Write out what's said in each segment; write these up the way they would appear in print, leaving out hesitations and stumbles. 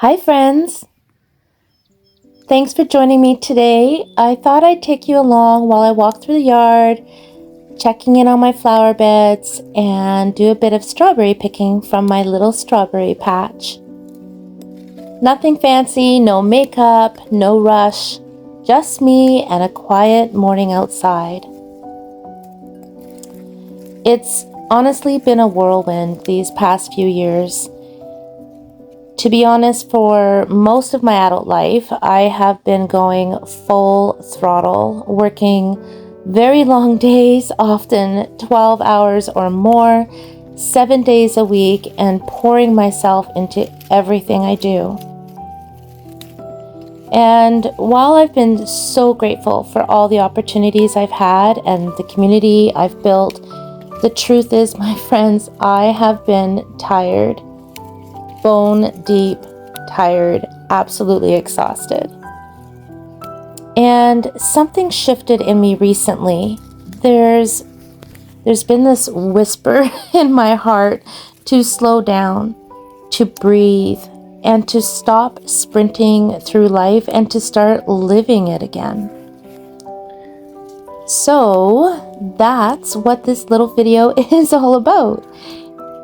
Hi friends! Thanks for joining me today. I thought I'd take you along while I walk through the yard, checking in on my flower beds, and do a bit of strawberry picking from my little strawberry patch. Nothing fancy, no makeup, no rush, just me and a quiet morning outside. It's honestly been a whirlwind these past few years. To be honest, for most of my adult life, I have been going full throttle, working very long days, often 12 hours or more, 7 days a week, and pouring myself into everything I do. And while I've been so grateful for all the opportunities I've had and the community I've built, the truth is, my friends, I have been tired. Bone deep, tired, absolutely exhausted. And something shifted in me recently. There's been this whisper in my heart to slow down, to breathe, and to stop sprinting through life and to start living it again. So that's what this little video is all about.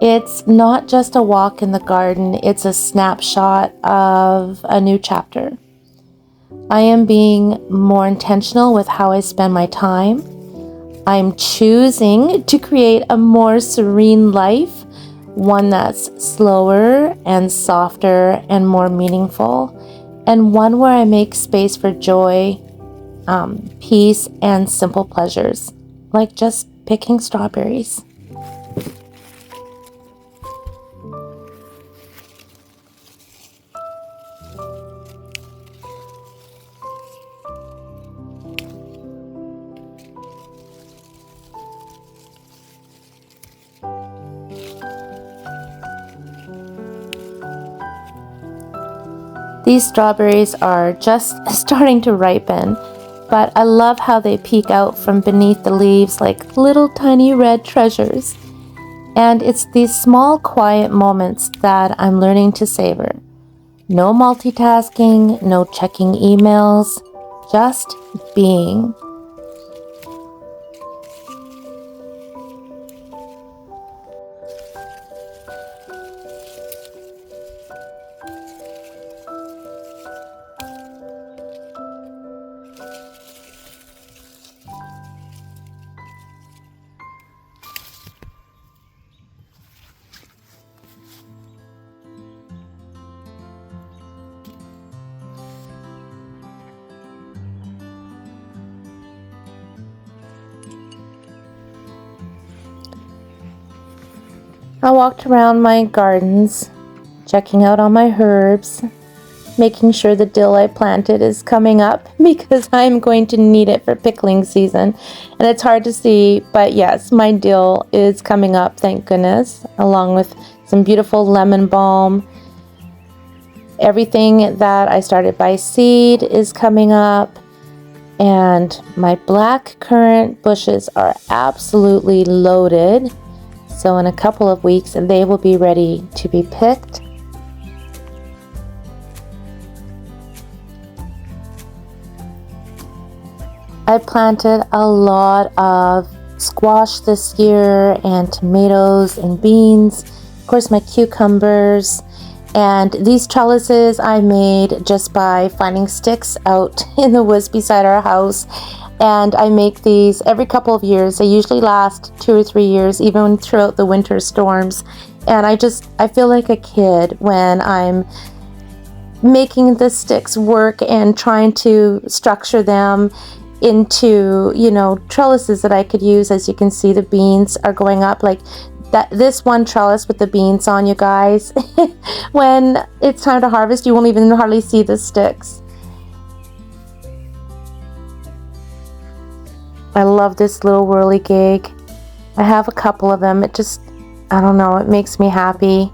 It's not just a walk in the garden, it's a snapshot of a new chapter. I am being more intentional with how I spend my time. I'm choosing to create a more serene life, one that's slower and softer and more meaningful, and one where I make space for joy, peace, and simple pleasures, like just picking strawberries. These strawberries are just starting to ripen, but I love how they peek out from beneath the leaves like little tiny red treasures. And it's these small, quiet moments that I'm learning to savor. No multitasking, no checking emails, just being. I walked around my gardens, checking out on my herbs, making sure the dill I planted is coming up because I'm going to need it for pickling season. And it's hard to see, but yes, my dill is coming up, thank goodness, along with some beautiful lemon balm. Everything that I started by seed is coming up, and my black currant bushes are absolutely loaded. So in a couple of weeks, they will be ready to be picked. I planted a lot of squash this year, and tomatoes and beans, of course my cucumbers, and these trellises I made just by finding sticks out in the woods beside our house. And I make these every couple of years. They usually last 2 or 3 years, even throughout the winter storms. And I feel like a kid when I'm making the sticks work and trying to structure them into, trellises that I could use. As you can see, the beans are going up like that. This one trellis with the beans on, you guys, when it's time to harvest, you won't even hardly see the sticks. I love this little whirligig. I have a couple of them. I don't know, it makes me happy.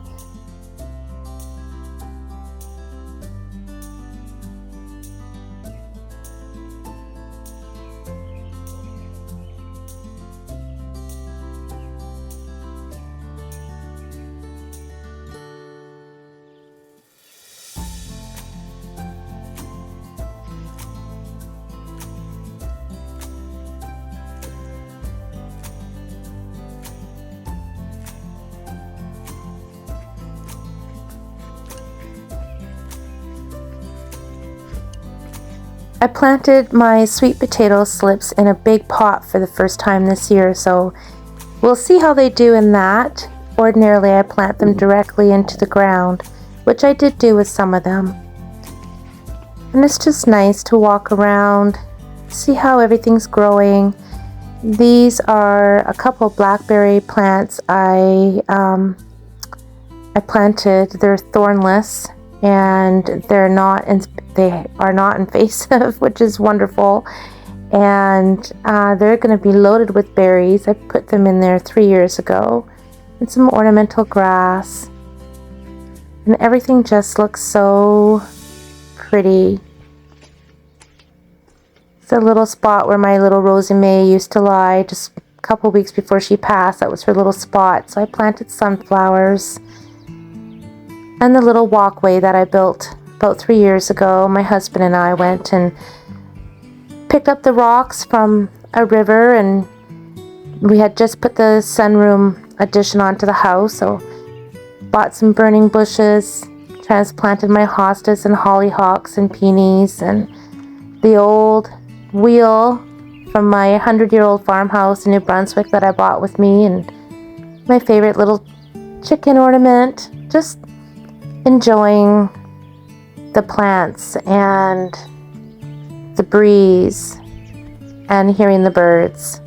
I planted my sweet potato slips in a big pot for the first time this year, so we'll see how they do in that. Ordinarily, I plant them directly into the ground, which I did do with some of them. And it's just nice to walk around, see how everything's growing. These are a couple blackberry plants I planted. They're thornless and they are not invasive, which is wonderful. And they're going to be loaded with berries. I put them in there 3 years ago. And some ornamental grass. And everything just looks so pretty. It's a little spot where my little Rosie May used to lie just a couple weeks before she passed. That was her little spot. So I planted sunflowers. And the little walkway that I built about 3 years ago, my husband and I went and picked up the rocks from a river, and we had just put the sunroom addition onto the house, so bought some burning bushes, transplanted my hostas and hollyhocks and peonies, and the old wheel from my 100-year-old farmhouse in New Brunswick that I bought with me, and my favorite little chicken ornament. Just enjoying the plants and the breeze and hearing the birds.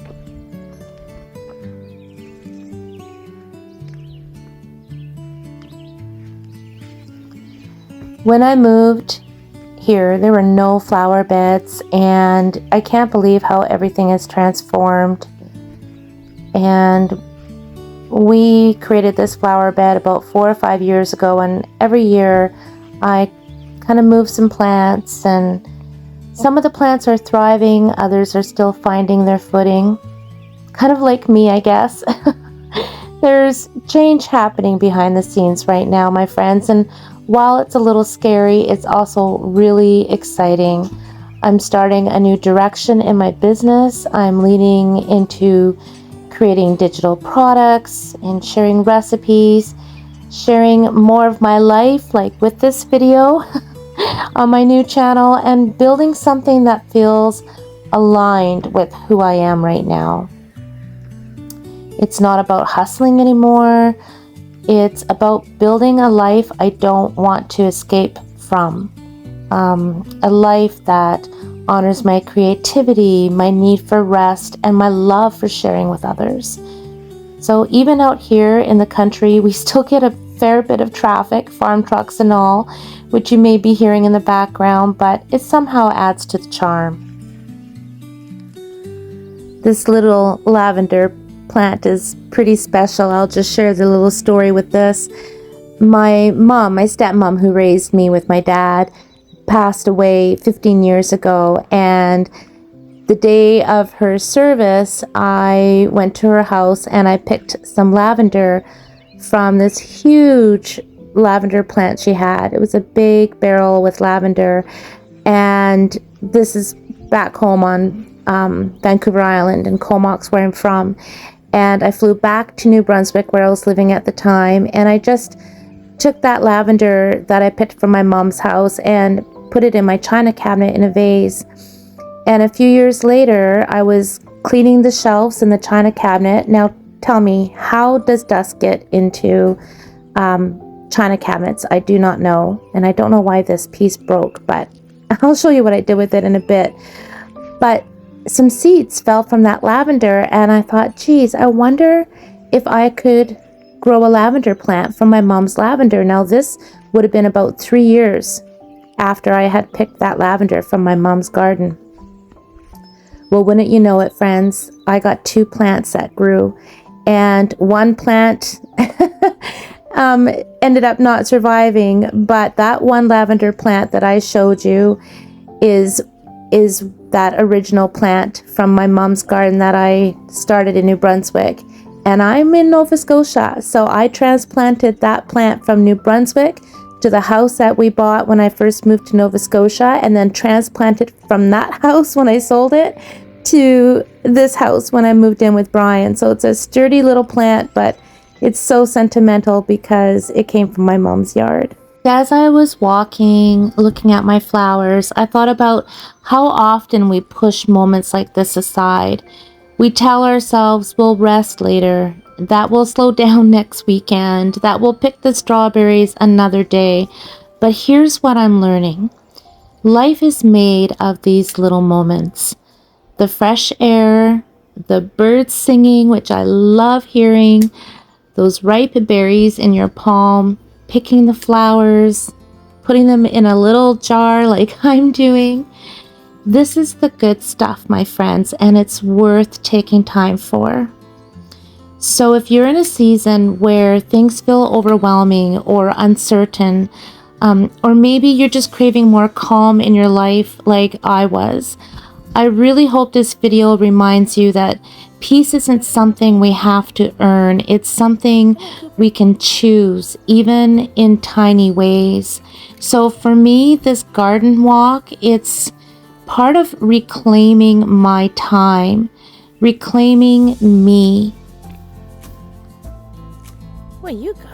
When I moved here, there were no flower beds, and I can't believe how everything has transformed. And we created this flower bed about 4 or 5 years ago, and every year I kind of move some plants, and some of the plants are thriving, others are still finding their footing. Kind of like me, I guess. There's change happening behind the scenes right now, my friends, and while it's a little scary, it's also really exciting. I'm starting a new direction in my business. I'm leaning into creating digital products and sharing recipes, sharing more of my life, like with this video on my new channel, and building something that feels aligned with who I am right now. It's not about hustling anymore. It's about building a life I don't want to escape from. A life that honors my creativity, my need for rest, and my love for sharing with others. So even out here in the country, we still get a fair bit of traffic, farm trucks and all, which you may be hearing in the background, but it somehow adds to the charm. This little lavender plant is pretty special. I'll just share the little story with this. My stepmom, who raised me with my dad, passed away 15 years ago, and the day of her service, I went to her house and I picked some lavender from this huge lavender plant she had. It was a big barrel with lavender, and this is back home on Vancouver Island in Comox, where I'm from. And I flew back to New Brunswick, where I was living at the time, and I just took that lavender that I picked from my mom's house and put it in my china cabinet in a vase. And a few years later, I was cleaning the shelves in the china cabinet. Now tell me, how does dust get into china cabinets? I do not know, and I don't know why this piece broke, but I'll show you what I did with it in a bit. But some seeds fell from that lavender, and I thought, geez, I wonder if I could grow a lavender plant from my mom's lavender. Now this would have been about 3 years after I had picked that lavender from my mom's garden. Well, wouldn't you know it, friends, I got 2 plants that grew, and one plant ended up not surviving, but that one lavender plant that I showed you is that original plant from my mom's garden that I started in New Brunswick. And I'm in Nova Scotia, so I transplanted that plant from New Brunswick to the house that we bought when I first moved to Nova Scotia, and then transplanted from that house when I sold it to this house when I moved in with Brian. So it's a sturdy little plant, but it's so sentimental because it came from my mom's yard. As I was walking, looking at my flowers, I thought about how often we push moments like this aside. We tell ourselves we'll rest later, that we'll slow down next weekend, that we'll pick the strawberries another day. But here's what I'm learning. Life is made of these little moments. The fresh air, the birds singing, which I love hearing, those ripe berries in your palm, picking the flowers, putting them in a little jar like I'm doing. This is the good stuff, my friends, and it's worth taking time for. So if you're in a season where things feel overwhelming or uncertain, or maybe you're just craving more calm in your life like I was, I really hope this video reminds you that peace isn't something we have to earn. It's something we can choose, even in tiny ways. So for me, this garden walk, it's part of reclaiming my time, reclaiming me. What you got?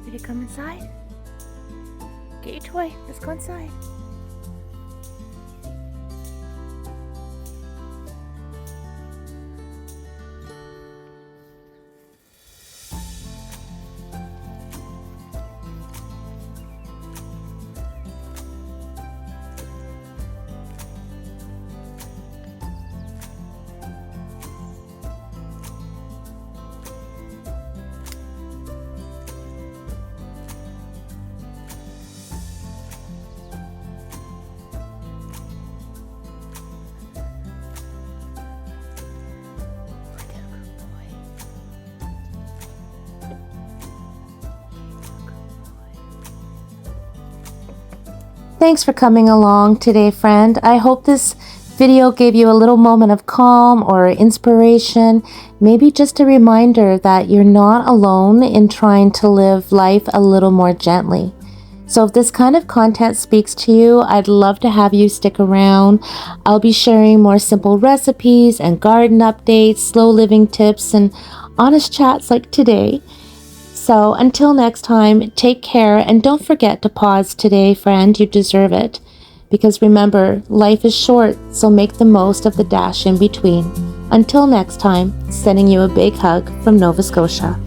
Ready to come inside? Get your toy. Let's go inside. Thanks for coming along today, friend. I hope this video gave you a little moment of calm or inspiration, maybe just a reminder that you're not alone in trying to live life a little more gently. So if this kind of content speaks to you, I'd love to have you stick around. I'll be sharing more simple recipes and garden updates, slow living tips, and honest chats like today. So until next time, take care and don't forget to pause today, friend. You deserve it. Because remember, life is short, so make the most of the dash in between. Until next time, sending you a big hug from Nova Scotia.